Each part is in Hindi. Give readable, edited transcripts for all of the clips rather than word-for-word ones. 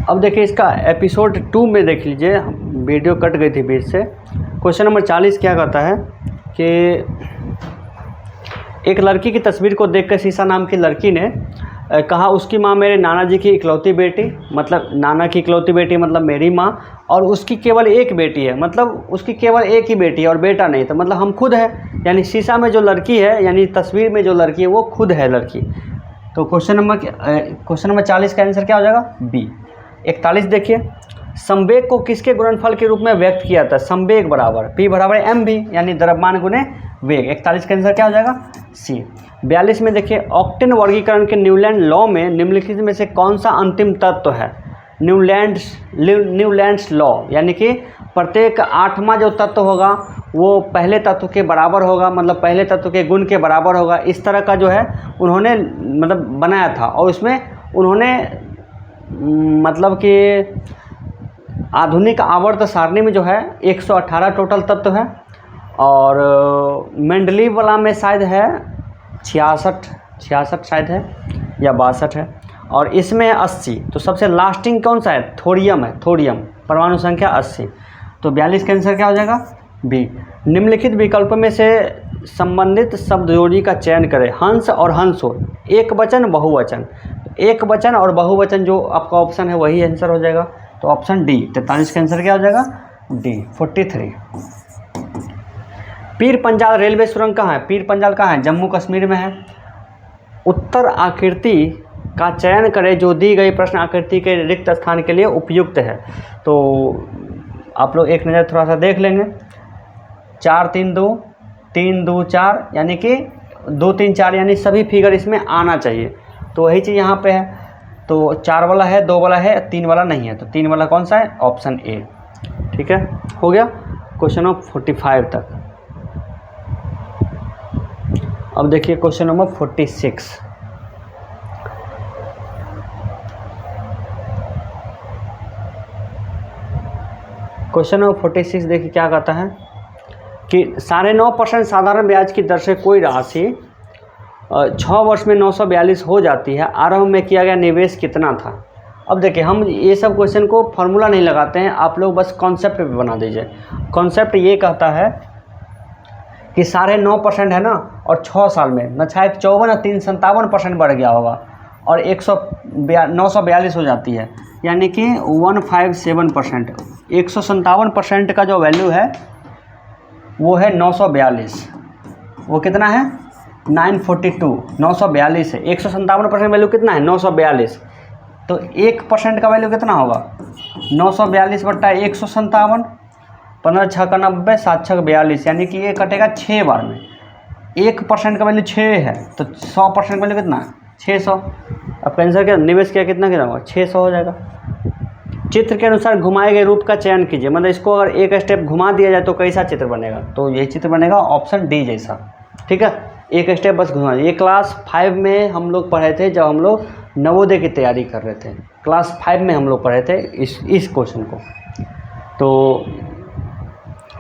अब देखिए इसका एपिसोड 2 में देख लीजिए, वीडियो कट गई थी बीच से। क्वेश्चन नंबर 40 क्या कहता है कि एक लड़की की तस्वीर को देखकर शीशा नाम की लड़की ने कहा, उसकी माँ मेरे नाना जी की इकलौती बेटी, मतलब नाना की इकलौती बेटी मतलब मेरी माँ, और उसकी केवल एक बेटी है, मतलब उसकी केवल एक ही बेटी है और बेटा नहीं, तो मतलब हम खुद है। यानी शीशा में जो लड़की है, यानी तस्वीर में जो लड़की है वो खुद है लड़की। तो क्वेश्चन नंबर 40 का आंसर क्या हो जाएगा? बी। 41 देखिए, संवेग को किसके गुणनफल के रूप में व्यक्त किया था? संवेग बराबर P बराबर एम भी, यानी द्रव्यमान गुने वेग। 41 का आंसर क्या हो जाएगा? सी। 42 में देखिए, ऑक्टेन वर्गीकरण के न्यूलैंड लॉ में निम्नलिखित में से कौन सा अंतिम तत्व है? न्यूलैंड्स लॉ, यानी कि प्रत्येक 8वां जो तत्व होगा वो पहले तत्व के बराबर होगा, मतलब पहले तत्व के गुण के बराबर होगा। इस तरह का जो है उन्होंने मतलब बनाया था, और उसमें उन्होंने मतलब कि आधुनिक आवर्त सारणी में जो है 118 टोटल तत्व है, और मेंडलीव वाला में शायद है 66 शायद है या 62 है, और इसमें 80। तो सबसे लास्टिंग कौन सा है? थोरियम है, थोरियम, परमाणु संख्या 80। तो 42 का आंसर क्या हो जाएगा? बी। निम्नलिखित विकल्प में से संबंधित शब्द जोड़ी का चयन करें। हंस और हंसो, एक वचन बहुवचन। एक वचन और बहुवचन जो आपका ऑप्शन है वही आंसर हो जाएगा। तो ऑप्शन डी 43 का आंसर क्या हो जाएगा? डी 43। पीर पंजाल रेलवे सुरंग कहाँ है? पीर पंजाल कहाँ है? जम्मू कश्मीर में है। उत्तर आकृति का चयन करें जो दी गई प्रश्न आकृति के रिक्त स्थान के लिए उपयुक्त है। तो आप लोग एक नज़र थोड़ा सा देख लेंगे। 4 3 2 3 2 4, यानी कि 2 3 4, यानी सभी फिगर इसमें आना चाहिए। तो वही चीज़ यहाँ पे है। तो 4 वाला है, 2 वाला है, 3 वाला नहीं है। तो 3 वाला कौन सा है? Option A. ठीक है, हो गया क्वेश्चन नंबर 45 तक। अब देखिए क्वेश्चन नंबर 46। क्वेश्चन नंबर 46 देखिए क्या कहता है कि 9.5% साधारण ब्याज की दर से कोई राशि 6 वर्ष में 942 हो जाती है। आरंभ में किया गया निवेश कितना था? अब देखिए हम ये सब क्वेश्चन को फार्मूला नहीं लगाते हैं, आप लोग बस कॉन्सेप्ट पे बना दीजिए। कॉन्सेप्ट ये कहता है कि 9.5% है ना, और 6 साल में न शायद 54 या 57% बढ़ गया होगा, और 942 हो जाती है, यानी कि 157%। 157% का जो वैल्यू है वो है 942। वो कितना है? 942। 942 है। 157% वैल्यू कितना है? 942। तो 1% का वैल्यू कितना होगा? 942 बट्टा 157, 15 6 का 90, 7 6 42, यानी कि ये कटेगा 6 बार में। 1% का वैल्यू 6 है, तो 100% का वैल्यू कितना है? 600। अब आंसर क्या? निवेश किया कितना होगा? 600 हो जाएगा। चित्र के अनुसार घुमाए गए रूप का चयन कीजिए, मतलब इसको अगर एक स्टेप घुमा दिया जाए तो कैसा चित्र बनेगा? तो यही चित्र बनेगा ऑप्शन डी जैसा। ठीक है, एक स्टेप बस घुमा। ये क्लास 5 में हम लोग पढ़े थे, जब हम लोग नवोदय की तैयारी कर रहे थे। क्लास 5 में हम लोग पढ़े थे इस क्वेश्चन को।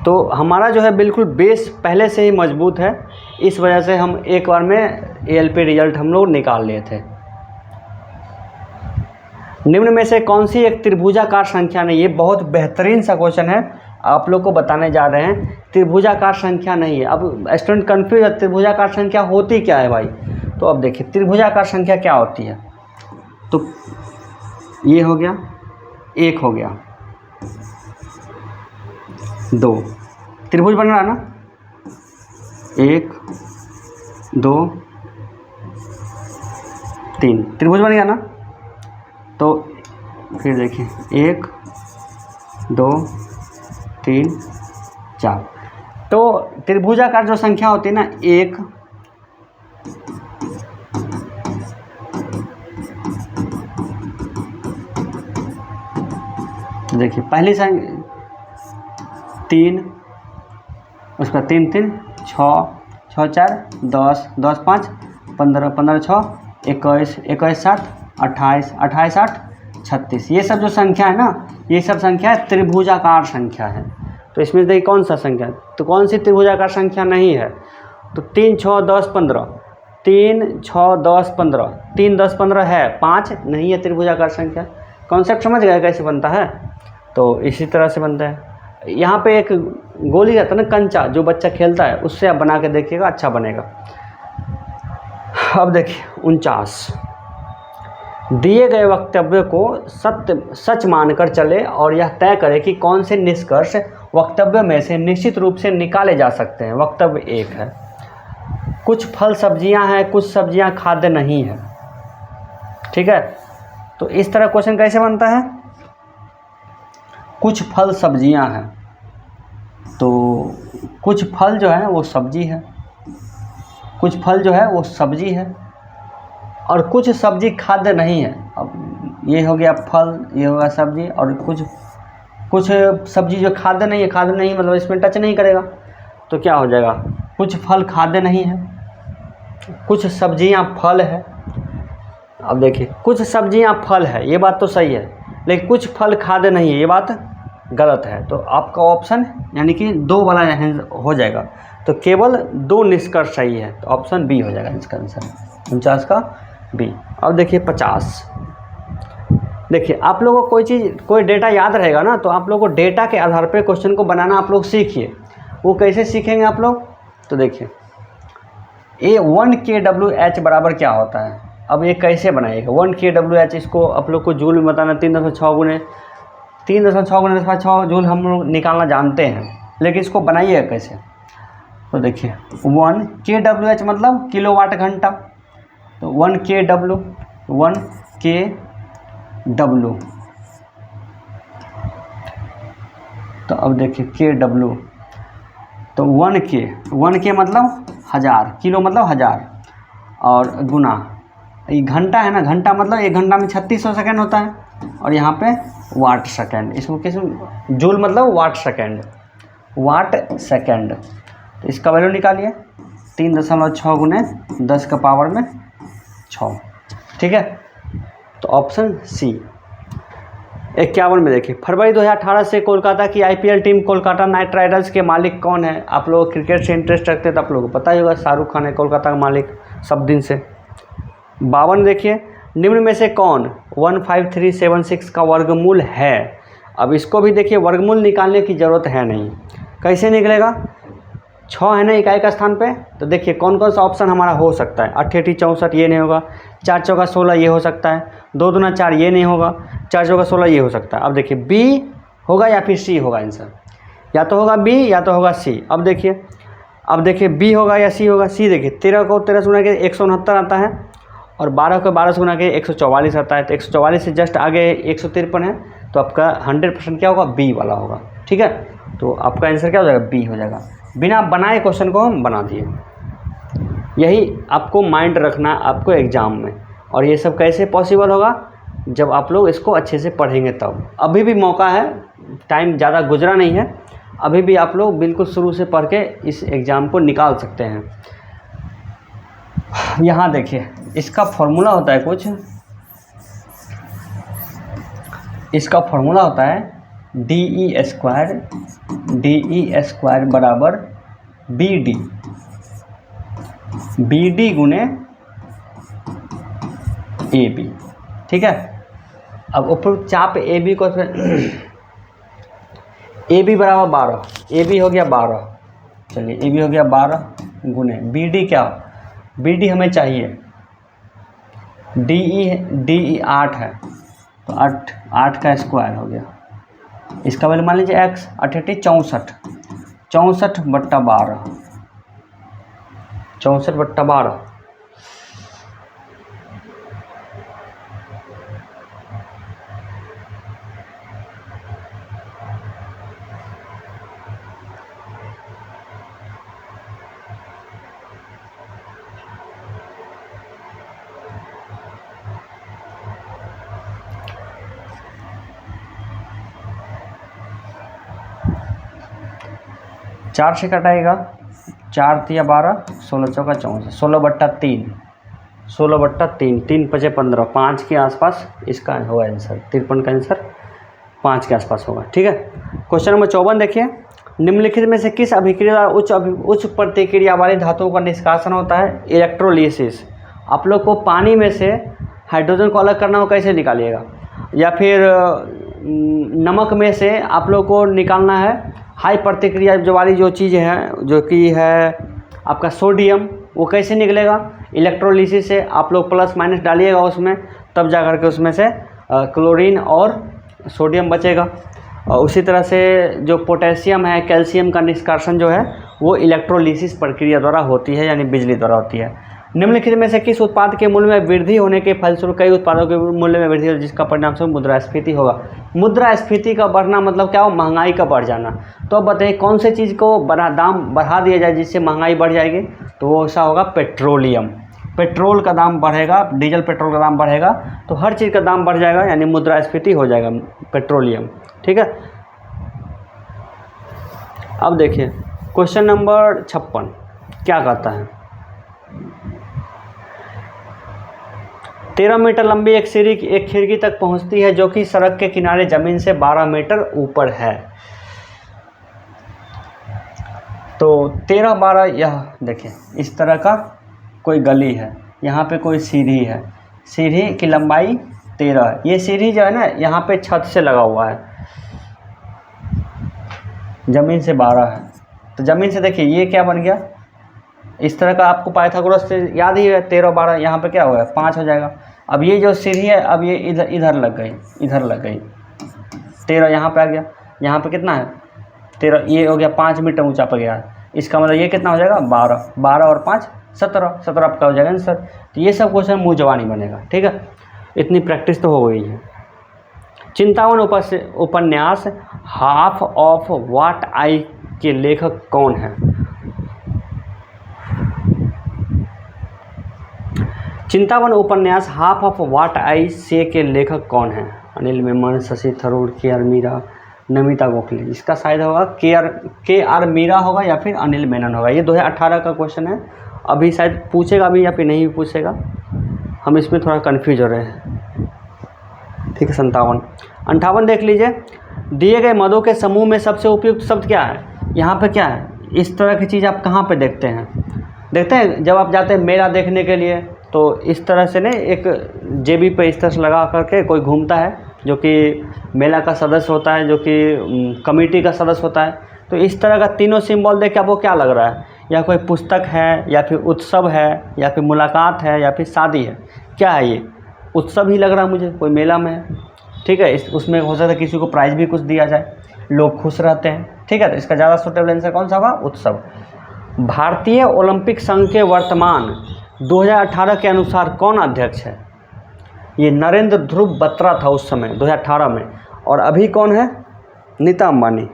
तो हमारा जो है बिल्कुल बेस पहले से ही मजबूत है, इस वजह से हम एक बार में ALP रिजल्ट हम लोग निकाल लिए थे। निम्न में से कौन सी एक त्रिभुजाकार संख्या नहीं? ये बहुत बेहतरीन सा क्वेश्चन है, आप लोग को बताने जा रहे हैं। त्रिभुजाकार संख्या नहीं है। अब स्टूडेंट कंफ्यूज है, त्रिभुजाकार संख्या होती क्या है भाई? तो अब देखिए त्रिभुजाकार संख्या क्या होती है। तो ये हो गया, 1 हो गया, 2 त्रिभुज बन रहा ना, 1 2 3 त्रिभुज बन गया ना। तो फिर देखिए 1 2 3 4। तो त्रिभुजाकार जो संख्या होती है ना, 1 देखिए पहली संख्या 3, उसका 3 3 6 6 4 10 10 5 15 15 6 21 21 7 28 28 8 36। ये सब जो संख्या है ना, ये सब संख्या त्रिभुजाकार संख्या है। तो इसमें देखिए कौन सा संख्या, तो कौन सी त्रिभुजाकार संख्या नहीं है? तो 3 6 10 15, 3 6 10 15, 3 10 15 है, 5 नहीं है त्रिभुजाकार संख्या। कॉन्सेप्ट समझ गए कैसे बनता है? तो इसी तरह से बनता है। यहाँ पे एक गोली रहता है ना, कंचा, जो बच्चा खेलता है, उससे आप बना के देखिएगा, अच्छा बनेगा। अब देखिए 49, दिए गए वक्तव्य को सच मानकर चले और यह तय करे कि कौन से निष्कर्ष वक्तव्य में से निश्चित रूप से निकाले जा सकते हैं। वक्तव्य 1 है, कुछ फल सब्जियां हैं, कुछ सब्जियां खाद्य नहीं है। ठीक है, तो इस तरह क्वेश्चन कैसे बनता है? कुछ फल सब्जियां हैं, तो कुछ फल जो है वो सब्जी है, कुछ फल जो है वो सब्जी है, और कुछ सब्जी खाद्य नहीं है। अब ये हो गया फल, ये होगा सब्जी, और कुछ सब्जी जो खाद्य नहीं है, खाद्य नहीं मतलब इसमें टच नहीं करेगा, तो क्या हो जाएगा? कुछ फल खाद्य नहीं है, कुछ सब्जियां फल है। अब देखिए कुछ सब्जियां फल है, ये बात तो सही है, लेकिन कुछ फल खाद्य नहीं है, ये बात गलत है। तो आपका ऑप्शन यानी कि 2 वाला हो जाएगा, तो केवल 2 निष्कर्ष सही है, तो ऑप्शन बी हो जाएगा इसका आंसर, 49 का बी। अब देखिए 50, देखिए आप लोगों को कोई डेटा याद रहेगा ना, तो आप लोगों को डेटा के आधार पर क्वेश्चन को बनाना आप लोग सीखिए। वो कैसे सीखेंगे आप लोग? तो देखिए A1 kWh बराबर क्या होता है? अब ये कैसे बनाइएगा 1 kWh, इसको आप लोग को जूल में बताना, 3.6 गुने 6 जूल हम लोग निकालना जानते हैं, लेकिन इसको बनाइएगा कैसे? तो देखिए 1 kWh मतलब किलोवाट घंटा, तो 1 kW तो अब देखिए kW, तो 1K मतलब 1000, किलो मतलब 1000, और गुना ये घंटा है ना, घंटा मतलब 1 घंटा में 3600 सेकेंड होता है, और यहाँ पे वाट सेकेंड, इसको किस जूल मतलब वाट सेकेंड। तो इसका वैल्यू निकालिए, 3.6 गुने 10 का पावर में 6। ठीक है, तो ऑप्शन सी। 51 में देखिए, फरवरी 2018 से कोलकाता की IPL team Kolkata night Riders के मालिक कौन है? आप लोग क्रिकेट से इंटरेस्ट रखते हैं तो आप लोगों को पता ही होगा, शाहरुख खान है कोलकाता का मालिक सब दिन से। 52 देखिए, निम्न में से कौन 15376 का वर्गमूल है? अब इसको भी देखिए, वर्गमूल निकालने की ज़रूरत है नहीं, कैसे निकलेगा? 6 है ना इकाई का स्थान पे, तो देखिए कौन कौन सा ऑप्शन हमारा हो सकता है। 88 64 ये नहीं होगा, 4 चौका 16 ये हो सकता है, 2 दूना 4 ये नहीं होगा, 4 चौका 16 ये हो सकता है। अब देखिए बी होगा या फिर सी होगा आंसर, या तो होगा बी या तो होगा सी। अब देखिए बी होगा या सी होगा। सी देखिए 13 को 13 से गुना के 169 आता है, और 12 को 12 से गुना के 144 आता है, तो 144 से जस्ट आगे 153 है, तो आपका 100% क्या होगा? बी वाला होगा। ठीक है, तो आपका आंसर क्या हो जाएगा? बी हो जाएगा। बिना बनाए क्वेश्चन को हम बना दिए, यही आपको माइंड रखना आपको एग्ज़ाम में। और ये सब कैसे पॉसिबल होगा? जब आप लोग इसको अच्छे से पढ़ेंगे तब। अभी भी मौका है, टाइम ज़्यादा गुजरा नहीं है, अभी भी आप लोग बिल्कुल शुरू से पढ़ के इस एग्ज़ाम को निकाल सकते हैं। यहाँ देखिए इसका फॉर्मूला होता है कुछ, इसका फॉर्मूला होता है DE स्क्वायर बराबर BD गुने AB। ठीक है, अब ऊपर चाप AB को AB बराबर 12, AB हो गया 12, चलिए AB हो गया 12 गुने BD, क्या BD हमें चाहिए, DE 8 है, तो 8 का स्क्वायर हो गया, इसका वैल्यू मान लीजिए x, 88 64 बट्टा 12, 64 बट्टा 12, चार से कटाएगा, 4 तिया 12, 16 चौका 64, 16 बट्टा 3, 3 5 15, 5 के आसपास इसका होगा आंसर, 53 का आंसर 5 के आसपास होगा। ठीक है, क्वेश्चन नंबर 54 देखिए, निम्नलिखित में से किस अभिक्रिया द्वारा उच्च प्रतिक्रिया वाली धातुओं का निष्कासन होता है? इलेक्ट्रोलिसिस। आप लोग को पानी में से हाइड्रोजन को अलग करना हो, कैसे निकालिएगा? या फिर नमक में से आप लोग को निकालना है हाई प्रतिक्रिया जो वाली जो चीज़ है, जो कि है आपका सोडियम, वो कैसे निकलेगा? इलेक्ट्रोलिसिस से आप लोग प्लस माइनस डालिएगा उसमें, तब जा कर के उसमें से क्लोरीन और सोडियम बचेगा। और उसी तरह से जो पोटेशियम है, कैल्शियम का निष्कासन जो है वो इलेक्ट्रोलिसिस प्रक्रिया द्वारा होती है, यानी बिजली द्वारा होती है। निम्नलिखित में से किस उत्पाद के मूल्य में वृद्धि होने के फलस्वरूप कई उत्पादों के मूल्य में वृद्धि हो, जिसका परिणाम स्वरूप मुद्रास्फीति होगा? मुद्रास्फीति का बढ़ना मतलब क्या हो? महंगाई का बढ़ जाना। तो अब बताइए कौन से चीज़ को दाम बढ़ा दिया जाए जिससे महंगाई बढ़ जाएगी? तो वो ऐसा होगा पेट्रोलियम। पेट्रोल का दाम बढ़ेगा, डीजल पेट्रोल का दाम बढ़ेगा तो हर चीज़ का दाम बढ़ जाएगा, यानी मुद्रास्फीति हो जाएगा पेट्रोलियम। ठीक है। अब देखिए क्वेश्चन नंबर 56 क्या कहता है? 13 मीटर लंबी एक सीढ़ी एक खिड़की तक पहुंचती है जो कि सड़क के किनारे जमीन से 12 मीटर ऊपर है। तो 13-12, यह देखिए इस तरह का कोई गली है, यहाँ पे कोई सीढ़ी है, सीढ़ी की लंबाई 13 है। ये सीढ़ी जो है ना यहाँ पे छत से लगा हुआ है, ज़मीन से 12 है। तो ज़मीन से देखिए ये क्या बन गया, इस तरह का आपको पाइथागोरस से याद ही है, 13-12 यहाँ पे क्या हुआ है 5 हो जाएगा। अब ये जो सीढ़ी है अब ये इधर लग गई, इधर लग गई, 13 यहाँ पे आ गया, यहाँ पे कितना है 13, ये हो गया 5 मीटर ऊंचा पर गया है। इसका मतलब ये कितना हो जाएगा 12 और 5 17 आपका हो जाएगा आंसर। तो ये सब क्वेश्चन मुँह जवानी बनेगा। ठीक है, इतनी प्रैक्टिस तो हो गई है। चिंतावन उपन्यास हाफ ऑफ व्हाट आई के लेखक कौन है? चिंतावन उपन्यास हाफ ऑफ व्हाट आई से के लेखक कौन है? अनिल मेमन, शशि थरूर, के.आर. मीरा, नमिता गोखले। इसका शायद होगा के.आर. मीरा होगा या फिर अनिल मेनन होगा। ये 2018 का क्वेश्चन है, अभी शायद पूछेगा भी या फिर नहीं पूछेगा, हम इसमें थोड़ा कन्फ्यूज हो रहे हैं। ठीक है, 57 देख लीजिए। दिए गए मदों के समूह में सबसे उपयुक्त शब्द क्या है? यहाँ पे क्या है? इस तरह की चीज़ आप कहाँ पे देखते हैं? देखते हैं जब आप जाते हैं मेला देखने के लिए, तो इस तरह से नहीं, एक जेबी पे इस तरह से लगा करके कोई घूमता है जो कि मेला का सदस्य होता है, जो कि कमेटी का सदस्य होता है। तो इस तरह का तीनों सिंबल देख के आपको क्या लग रहा है? या कोई पुस्तक है, या फिर उत्सव है, या फिर मुलाकात है, या फिर शादी है? क्या है ये? उत्सव ही लग रहा है मुझे, कोई मेला में है। ठीक है, उसमें हो सकता है किसी को प्राइज़ भी कुछ दिया जाए, लोग खुश रहते हैं। ठीक है, तो इसका ज़्यादा सूटेबल आंसर कौन सा होगा? उत्सव। भारतीय ओलंपिक संघ के वर्तमान 2018 के अनुसार कौन अध्यक्ष है? ये नरेंद्र ध्रुव बत्रा था उस समय 2018 में, और अभी कौन है? नीता अंबानी।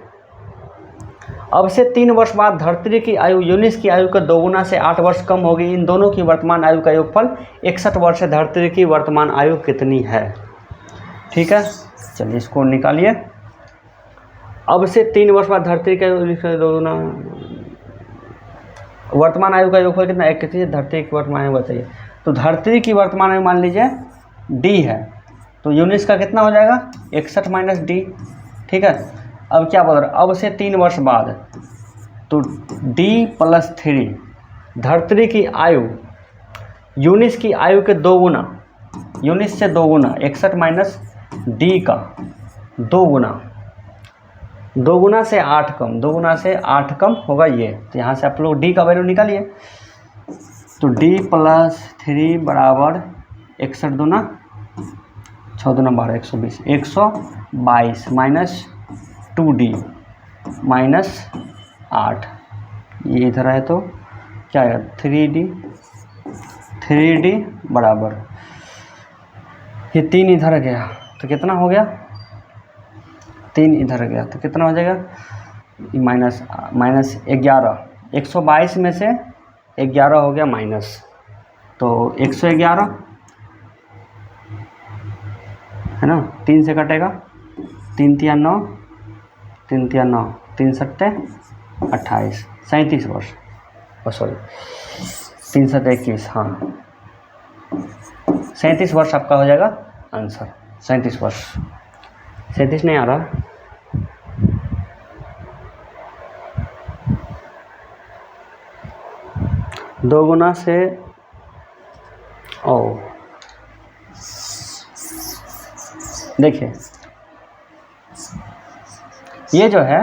अब से 3 वर्ष बाद धरती की आयु यूनिस की आयु का 2 गुना से 8 वर्ष कम होगी। इन दोनों की वर्तमान आयु का योगफल 61 वर्ष है। धरती की वर्तमान आयु कितनी है? ठीक है, चलिए इसको निकालिए। अब से 3 वर्ष बाद धरती का यूनिस का 2 गुना, वर्तमान आयु का योगफल कितना? एक चीज़ धरती की वर्तमान आयु बताइए। तो धरती की वर्तमान आयु मान लीजिए डी है, तो यूनिस का कितना हो जाएगा? 61 माइनस डी। ठीक है, अब क्या बोल रहा है? अब से 3 वर्ष बाद, तो डी प्लस 3, धरती की आयु यूनिस की आयु के 2 गुना, यूनिस से 2 गुना, 61 माइनस डी का 2 गुना, 2 गुना से 8 कम, 2 गुना से 8 कम होगा ये। तो यहाँ से आप लोग डी का वैल्यू निकालिए। तो डी प्लस 3 बराबर 61 दूना 6 दूना 12, 120, 122 माइनस 2D माइनस 8, ये इधर है तो क्या आएगा? 3D बराबर, ये 3 इधर गया तो कितना हो गया? 3 इधर गया तो कितना हो जाएगा? माइनस 11, 122 में से 11 हो गया माइनस, तो 111 है ना, 3 से कटेगा, 3 तिया 9, 3 तिया 9, 3 सत्ते 28, 37 वर्ष, सॉरी 3 सत्ते 21, हाँ 37 वर्ष आपका हो जाएगा आंसर। 37 वर्ष, 37 नहीं आ रहा, दो गुना से देखिए ये जो है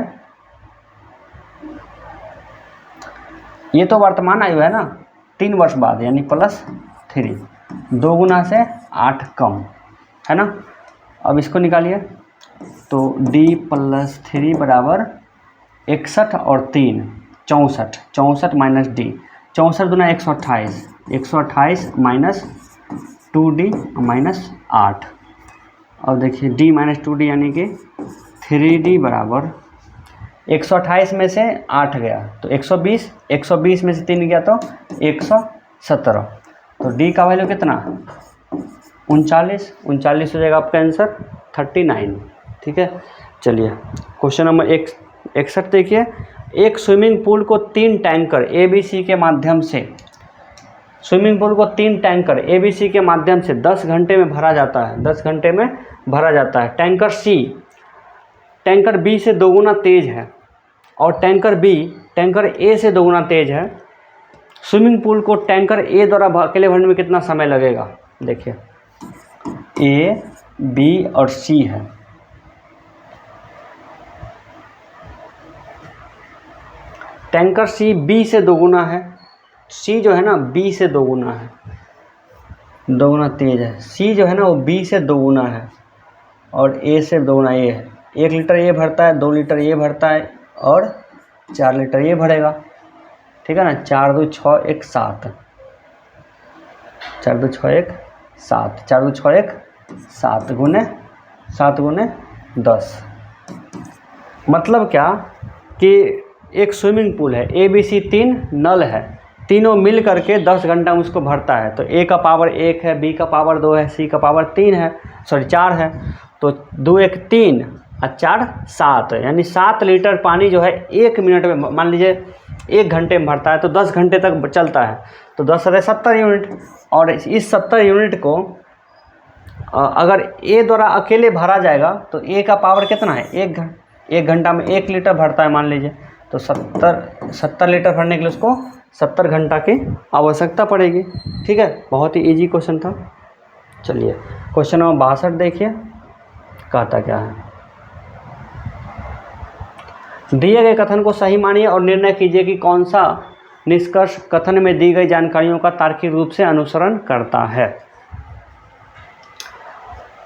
ये तो वर्तमान आयु है ना, 3 वर्ष बाद यानी +3, 2 गुना से 8 कम है ना। अब इसको निकालिए तो D + 3 बराबर 61 और 3 64, 64 माइनस D, 64 दूना 128, 128 माइनस 2D माइनस 8। अब देखिए D माइनस 2D यानी कि 3D बराबर 128 में से 8 गया तो 120, 120 में से 3 गया तो 117, तो D का वैल्यू कितना 39, 39 हो जाएगा आपका आंसर 39। ठीक है, चलिए क्वेश्चन नंबर 61 देखिए। एक स्विमिंग पूल को 3 टैंकर ABC के माध्यम से, स्विमिंग पूल को 3 टैंकर ABC के माध्यम से 10 घंटे में भरा जाता है, 10 घंटे में भरा जाता है। टैंकर B से 2 गुना तेज है और टैंकर A से 2 गुना तेज है। स्विमिंग पूल को टैंकर A द्वारा अकेले भरने में कितना समय लगेगा। देखिए A, B और C है। टैंकर C B से 2 गुना है, C जो है ना B से 2 गुना है, 2 गुना तेज है। C जो है ना वो B से 2 गुना है और A से 2 गुना A है। 1 लीटर ये भरता है, 2 लीटर ये भरता है और 4 लीटर ये भरेगा। ठीक है ना, 4 2 6 1 7, 4 2 6 1 7, 4 2 6 1 7 गुने 7 गुने 10। मतलब क्या कि एक स्विमिंग पूल है, ABC 3 नल है, तीनों मिल करके 10 घंटा में उसको भरता है। तो A का पावर 1 है, B का पावर 2 है, C का पावर 3 है, सॉरी 4 है। तो 2 1 3 और 4 7, यानी 7 लीटर पानी जो है 1 मिनट में, मान लीजिए 1 घंटे में भरता है तो 10 घंटे तक चलता है, तो 10 से 70 यूनिट। और इस 70 यूनिट को अगर A द्वारा अकेले भरा जाएगा तो A का पावर कितना है, 1 घंटा में 1 लीटर भरता है मान लीजिए, तो 70 लीटर भरने के लिए उसको 70 घंटा की आवश्यकता पड़ेगी। ठीक है, बहुत ही इजी क्वेश्चन था। चलिए क्वेश्चन नंबर 62 देखिए, कहता क्या है। दिए गए कथन को सही मानिए और निर्णय कीजिए कि कौन सा निष्कर्ष कथन में दी गई जानकारियों का तार्किक रूप से अनुसरण करता है।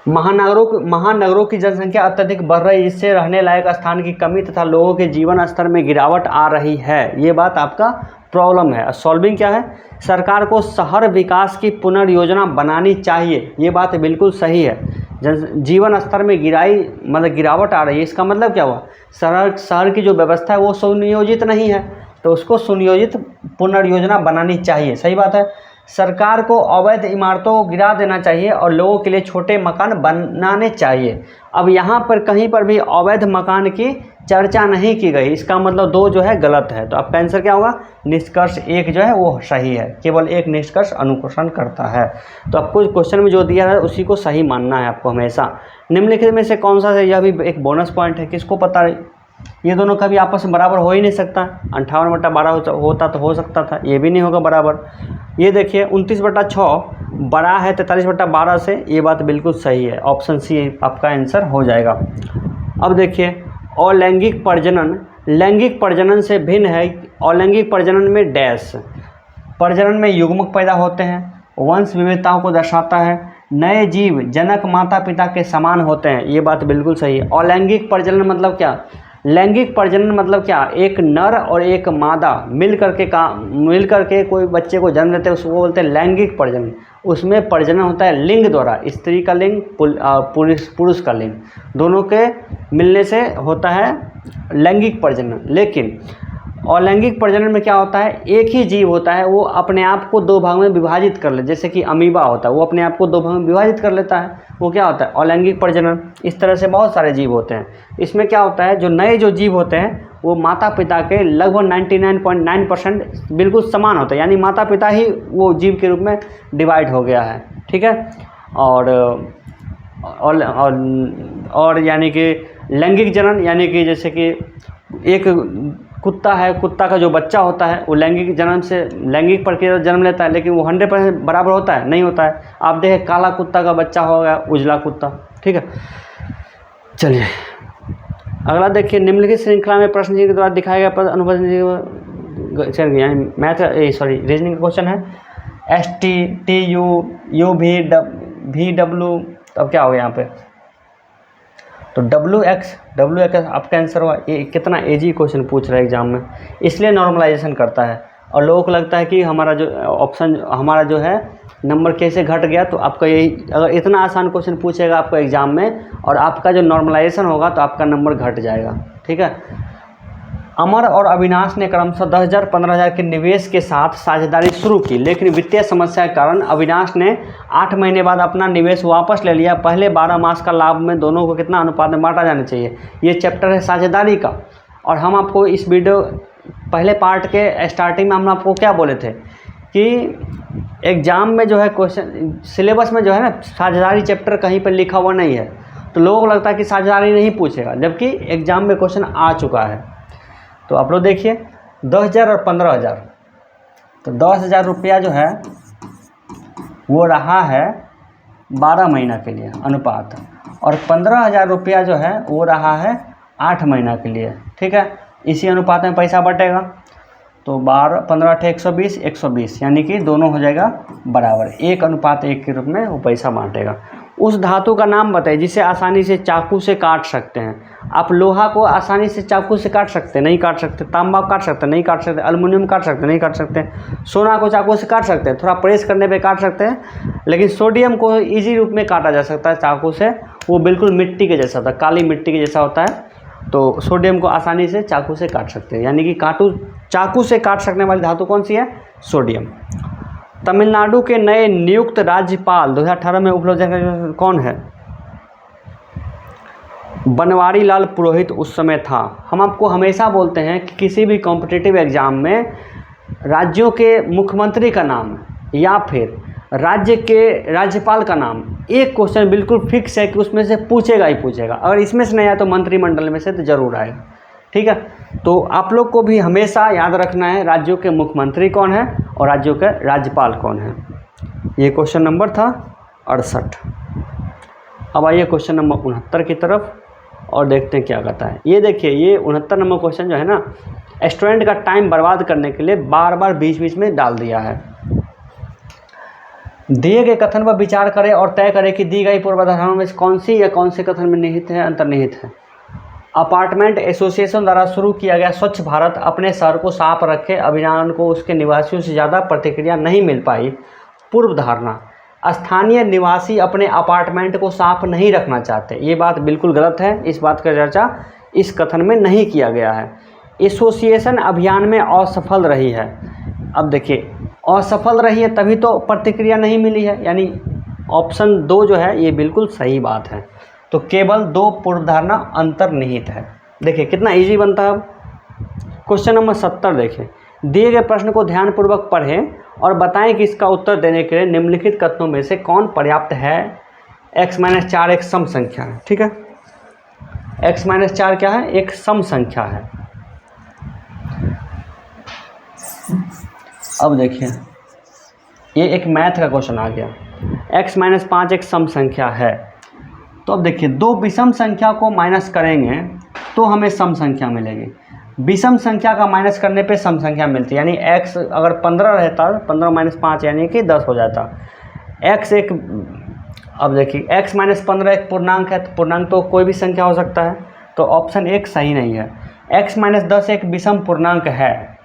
महानगरों की जनसंख्या अत्यधिक बढ़ रही है, जिससे रहने लायक स्थान की कमी तथा लोगों के जीवन स्तर में गिरावट आ रही है। ये बात आपका प्रॉब्लम है। सॉल्विंग क्या है, सरकार को शहर विकास की पुनर्योजना बनानी चाहिए। ये बात बिल्कुल सही है। जीवन स्तर में गिरावट आ रही है, इसका मतलब क्या हुआ, शहर की जो व्यवस्था है वो सुनियोजित नहीं है, तो उसको सुनियोजित पुनर्योजना बनानी चाहिए। सही बात है। सरकार को अवैध इमारतों को गिरा देना चाहिए और लोगों के लिए छोटे मकान बनाने चाहिए। अब यहाँ पर कहीं पर भी अवैध मकान की चर्चा नहीं की गई, इसका मतलब 2 जो है गलत है। तो आपका आंसर क्या होगा, निष्कर्ष 1 जो है वो सही है। केवल एक निष्कर्ष अनुसरण करता है। तो आपको क्वेश्चन में जो दिया है उसी को सही मानना है आपको हमेशा। निम्नलिखित में से कौन सा है, यह भी एक बोनस पॉइंट है, किसको पता है। ये दोनों कभी आपस में बराबर हो ही नहीं सकता। 58/12 होता तो हो सकता था, ये भी नहीं होगा बराबर। ये देखिए 29/6 बड़ा है 43/12 से, ये बात बिल्कुल सही है। ऑप्शन सी आपका आंसर हो जाएगा। अब देखिए अलैंगिक प्रजनन लैंगिक प्रजनन से भिन्न है। अलैंगिक प्रजनन में डैश, प्रजनन में युग्मक पैदा होते हैं, वंश विविधताओं को दर्शाता है, नए जीव जनक माता पिता के समान होते हैं। ये बात बिल्कुल सही है। अलैंगिक प्रजनन मतलब क्या, लैंगिक प्रजनन मतलब क्या, एक नर और एक मादा मिल करके कोई बच्चे को जन्म देते हैं, उसको बोलते हैं लैंगिक प्रजनन। उसमें प्रजनन होता है लिंग द्वारा, स्त्री का लिंग पुरुष का लिंग, दोनों के मिलने से होता है लैंगिक प्रजनन। लेकिन अलैंगिक प्रजनन में क्या होता है, एक ही जीव होता है, वो अपने आप को 2 भाग में विभाजित कर ले, जैसे कि अमीबा होता है, वो अपने आप को 2 भाग में विभाजित कर लेता है, वो क्या होता है अलैंगिक प्रजनन। इस तरह से बहुत सारे जीव होते हैं। इसमें क्या होता है, जो नए जो जीव होते हैं वो माता पिता के लगभग 99.9% बिल्कुल समान होता है, यानी माता पिता ही वो जीव के रूप में डिवाइड हो गया है। ठीक है, और यानी कि लैंगिक जनन, यानी कि जैसे कि एक कुत्ता है, कुत्ता का जो बच्चा होता है वो लैंगिक जन्म से लैंगिक प्रक्रिया जन्म लेता है, लेकिन वो 100% बराबर होता है, नहीं होता है। आप देखें काला कुत्ता का बच्चा हो गया उजला कुत्ता, ठीक है, चलिए अगला देखिए, निम्नलिखित श्रृंखला में प्रश्न के द्वारा दिखाया गया पद अनुबंध यानी मैथ रीजनिंग का क्वेश्चन है। ST, TU, UV, VW, अब क्या हो गया यहाँ पे, तो WX आपका आंसर हुआ। ये कितना इजी क्वेश्चन पूछ रहा है एग्जाम में, इसलिए नॉर्मलाइजेशन करता है। और लोगों को लगता है कि हमारा जो ऑप्शन हमारा जो है नंबर कैसे घट गया, तो आपका यही, अगर इतना आसान क्वेश्चन पूछेगा आपको एग्जाम में और आपका जो नॉर्मलाइजेशन होगा तो आपका नंबर घट जाएगा। ठीक है, अमर और अविनाश ने क्रमशः 10,000 15,000 के निवेश के साथ साझेदारी शुरू की, लेकिन वित्तीय समस्या के कारण अविनाश ने 8 महीने बाद अपना निवेश वापस ले लिया। पहले 12 मास का लाभ में दोनों को कितना अनुपात में बांटा जाना चाहिए। ये चैप्टर है साझेदारी का। और हम आपको इस वीडियो पहले पार्ट के स्टार्टिंग में हम आपको क्या बोले थे कि एग्ज़ाम में जो है क्वेश्चन सिलेबस में जो है ना साझेदारी चैप्टर कहीं पर लिखा हुआ नहीं है, तो लोगों को लगता है कि साझेदारी नहीं पूछेगा, जबकि एग्ज़ाम में क्वेश्चन आ चुका है। तो आप लोग देखिए 10,000 और 15,000, तो 10,000 रुपया जो है वो रहा है 12 महीना के लिए अनुपात, और 15,000 रुपया जो है वो रहा है 8 महीना के लिए। ठीक है, इसी अनुपात में पैसा बटेगा, तो 12 15 8 120 120, यानी कि दोनों हो जाएगा बराबर, 1:1 के रूप में वो पैसा बांटेगा। उस धातु का नाम बताइए जिसे आसानी से चाकू से काट सकते हैं। आप लोहा को आसानी से चाकू से काट सकते नहीं काट सकते, तांबा काट सकते नहीं काट सकते, एल्युमिनियम काट सकते नहीं काट सकते, सोना को चाकू से काट सकते हैं, थोड़ा प्रेस करने पे काट सकते हैं, लेकिन सोडियम को इजी रूप में काटा जा सकता है चाकू से। वो बिल्कुल मिट्टी के जैसा होता है, काली मिट्टी के जैसा होता है, तो सोडियम को आसानी से चाकू से काट सकते हैं, यानी कि चाकू से काट सकने वाली धातु कौन सी है, सोडियम। तमिलनाडु के नए नियुक्त राज्यपाल 2018 में उपलब्ध कौन है, बनवारी लाल पुरोहित उस समय था। हम आपको हमेशा बोलते हैं कि किसी भी कॉम्पिटिटिव एग्जाम में राज्यों के मुख्यमंत्री का नाम या फिर राज्य के राज्यपाल का नाम, एक क्वेश्चन बिल्कुल फिक्स है कि उसमें से पूछेगा ही पूछेगा। अगर इसमें से नहीं आया तो मंत्रिमंडल में से तो जरूर आएगा। ठीक है, तो आप लोग को भी हमेशा याद रखना है राज्यों के मुख्यमंत्री कौन है और राज्यों के राज्यपाल कौन है। ये क्वेश्चन नंबर था 68। अब आइए क्वेश्चन नंबर 69 की तरफ और देखते हैं क्या कहता है। ये देखिए, ये 69 नंबर क्वेश्चन जो है ना, स्टूडेंट का टाइम बर्बाद करने के लिए बार बार बीच बीच में डाल दिया है। दिए गए कथन पर विचार करें और तय करें कि दी गई पूर्वाधारणों में कौन सी या कौन से कथन में निहित है, अंतर्निहित है। अपार्टमेंट एसोसिएशन द्वारा शुरू किया गया स्वच्छ भारत अपने शहर को साफ रखे अभियान को उसके निवासियों से ज़्यादा प्रतिक्रिया नहीं मिल पाई। पूर्व धारणा, स्थानीय निवासी अपने अपार्टमेंट को साफ नहीं रखना चाहते। ये बात बिल्कुल गलत है, इस बात का चर्चा इस कथन में नहीं किया गया है। एसोसिएशन अभियान में असफल रही है। अब देखिए, असफल रही है तभी तो प्रतिक्रिया नहीं मिली है, यानी ऑप्शन 2 जो है ये बिल्कुल सही बात है। तो केवल 2 पूर्वधारणा अंतर्निहित है। देखिए कितना इजी बनता है। अब क्वेश्चन नंबर 70 देखें, दिए गए प्रश्न को ध्यानपूर्वक पढ़ें और बताएं कि इसका उत्तर देने के लिए निम्नलिखित कथनों में से कौन पर्याप्त है। x-4 एक सम संख्या है। ठीक है, x-4 क्या है, एक सम संख्या है। अब देखिए, ये एक मैथ का क्वेश्चन आ गया। x-5 एक सम संख्या है, तो अब देखिए 2 विषम संख्या को माइनस करेंगे तो हमें सम संख्या मिलेगी। विषम संख्या का माइनस करने पे सम संख्या मिलती है, यानी x अगर 15 रहता, 15 - 5 यानी कि 10 हो जाता। x एक, अब देखिए x-15 एक पूर्णांक है, तो पूर्णांक तो कोई भी संख्या हो सकता है, तो ऑप्शन 1 सही नहीं है। x-10 एक विषम पूर्णांक है,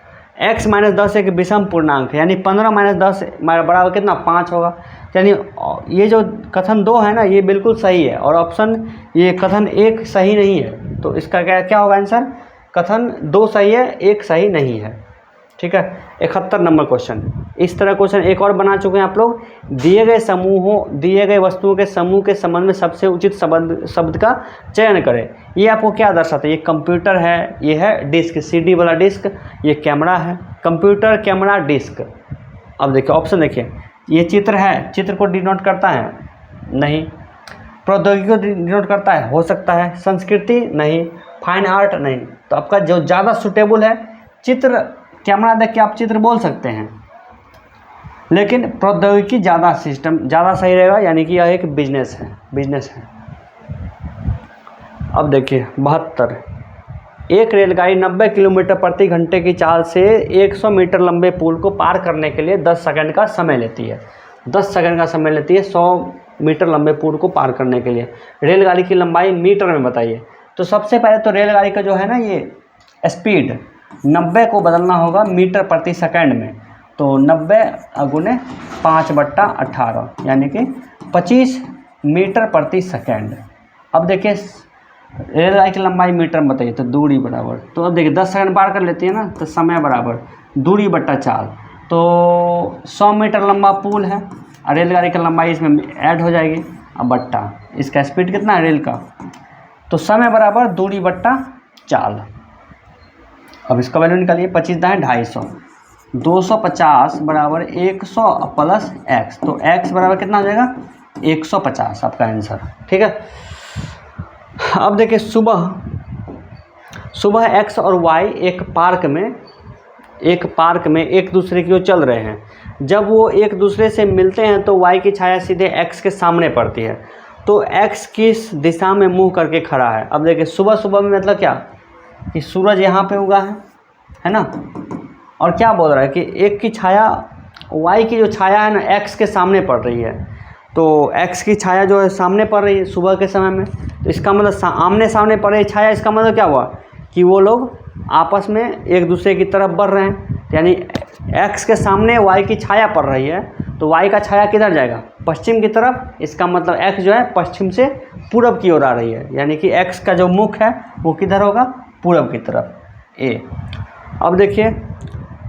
x-10 एक विषम पूर्णांक है, यानी 15 - 10 बराबर कितना 5 होगा। यानी ये जो कथन 2 है ना ये बिल्कुल सही है, और ऑप्शन ये कथन 1 सही नहीं है। तो इसका क्या होगा आंसर, कथन 2 सही है, 1 सही नहीं है। ठीक है, 71 नंबर क्वेश्चन। इस तरह क्वेश्चन एक और बना चुके हैं आप लोग। दिए गए वस्तुओं के समूह के संबंध में सबसे उचित शब्द का चयन करें। ये आपको क्या दर्शाता है, ये कंप्यूटर है, ये है डिस्क, CD वाला डिस्क, ये कैमरा है, कंप्यूटर कैमरा डिस्क। अब देखिए ऑप्शन देखिए, ये चित्र है, चित्र को डिनोट करता है नहीं, प्रौद्योगिकी को डिनोट करता है, हो सकता है, संस्कृति नहीं, फाइन आर्ट नहीं। तो आपका जो ज़्यादा सूटेबल है चित्र, कैमरा देख के आप चित्र बोल सकते हैं, लेकिन प्रौद्योगिकी ज़्यादा सही रहेगा, यानी कि यह एक बिजनेस है। अब देखिए 72, एक रेलगाड़ी 90 किलोमीटर प्रति घंटे की चाल से 100 मीटर लंबे पुल को पार करने के लिए 10 सेकंड का समय लेती है। 10 सेकंड का समय लेती है 100 मीटर लंबे पुल को पार करने के लिए। रेलगाड़ी की लंबाई मीटर में बताइए। तो सबसे पहले तो रेलगाड़ी का जो है ना ये स्पीड 90 को बदलना होगा मीटर प्रति सेकंड में। तो 90 गुने 5/18 यानी कि 25 मीटर प्रति सेकंड। अब देखिए रेलगाड़ी की लंबाई मीटर में बताइए, तो दूरी बराबर, तो अब देखिए 10 सेकंड पार कर लेती है ना, तो समय बराबर दूरी बट्टा चाल। तो 100 मीटर लंबा पुल है और रेलगाड़ी की लंबाई इसमें ऐड हो जाएगी। अब बट्टा इसका स्पीड कितना है रेल का, तो समय बराबर दूरी बट्टा चाल। अब इसका वैल्यू निकालिए, 25 दाएँ 250, 250 बराबर 100 प्लस एक्स, तो एक्स बराबर कितना हो जाएगा 150 आपका आंसर। ठीक है। अब देखिए सुबह एक्स और वाई एक पार्क में एक दूसरे की ओर चल रहे हैं। जब वो एक दूसरे से मिलते हैं तो वाई की छाया सीधे एक्स के सामने पड़ती है। तो एक्स किस दिशा में मुंह करके खड़ा है। अब देखिए सुबह में मतलब क्या कि सूरज यहाँ पे उगा है ना, और क्या बोल रहा है कि एक की छाया वाई की जो छाया है ना एक्स के सामने पड़ रही है। तो एक्स की छाया जो है सामने पड़ रही है सुबह के समय में, तो इसका मतलब आमने सामने पड़ रही छाया, इसका मतलब क्या हुआ कि वो लोग आपस में एक दूसरे की तरफ बढ़ रहे हैं। यानी एक्स के सामने वाई की छाया पड़ रही है, तो वाई का छाया किधर जाएगा पश्चिम की तरफ। इसका मतलब एक्स जो है पश्चिम से पूरब की ओर आ रही है, यानी कि एक्स का जो मुख है वो किधर होगा पूरब की तरफ ए। अब देखिए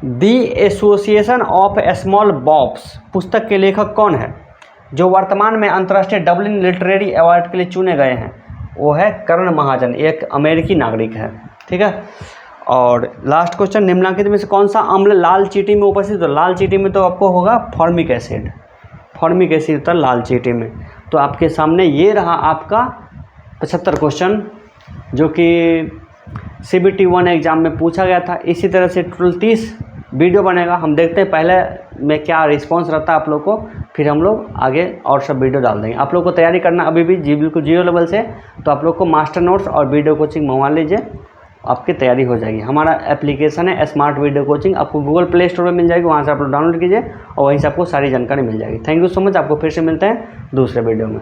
दी एसोसिएशन ऑफ स्मॉल बॉब्स पुस्तक के लेखक कौन है जो वर्तमान में अंतर्राष्ट्रीय डबलिन लिटरेरी अवार्ड के लिए चुने गए हैं। वो है कर्ण महाजन, एक अमेरिकी नागरिक है। ठीक है। और लास्ट क्वेश्चन, निम्नलिखित में से कौन सा अम्ल लाल चींटी में उपस्थित। तो लाल चींटी में तो आपको होगा फॉर्मिक एसिड होता है लाल चींटी में। तो आपके सामने ये रहा आपका 75 क्वेश्चन जो कि CBT 1 एग्ज़ाम में पूछा गया था। इसी तरह से टोटल 30 वीडियो बनेगा। हम देखते हैं पहले में क्या रिस्पांस रहता है आप लोग को, फिर हम लोग आगे और सब वीडियो डाल देंगे। आप लोग को तैयारी करना अभी भी बिल्कुल 0 लेवल से, तो आप लोग को मास्टर नोट्स और वीडियो कोचिंग मंगवा लीजिए, आपकी तैयारी हो जाएगी। हमारा एप्लीकेशन है स्मार्ट वीडियो कोचिंग, आपको गूगल प्ले स्टोर में मिल जाएगी, वहाँ से आप लोग डाउनलोड कीजिए और वहीं से आपको सारी जानकारी मिल जाएगी। Thank you so much. आपको फिर से मिलते हैं दूसरे वीडियो में।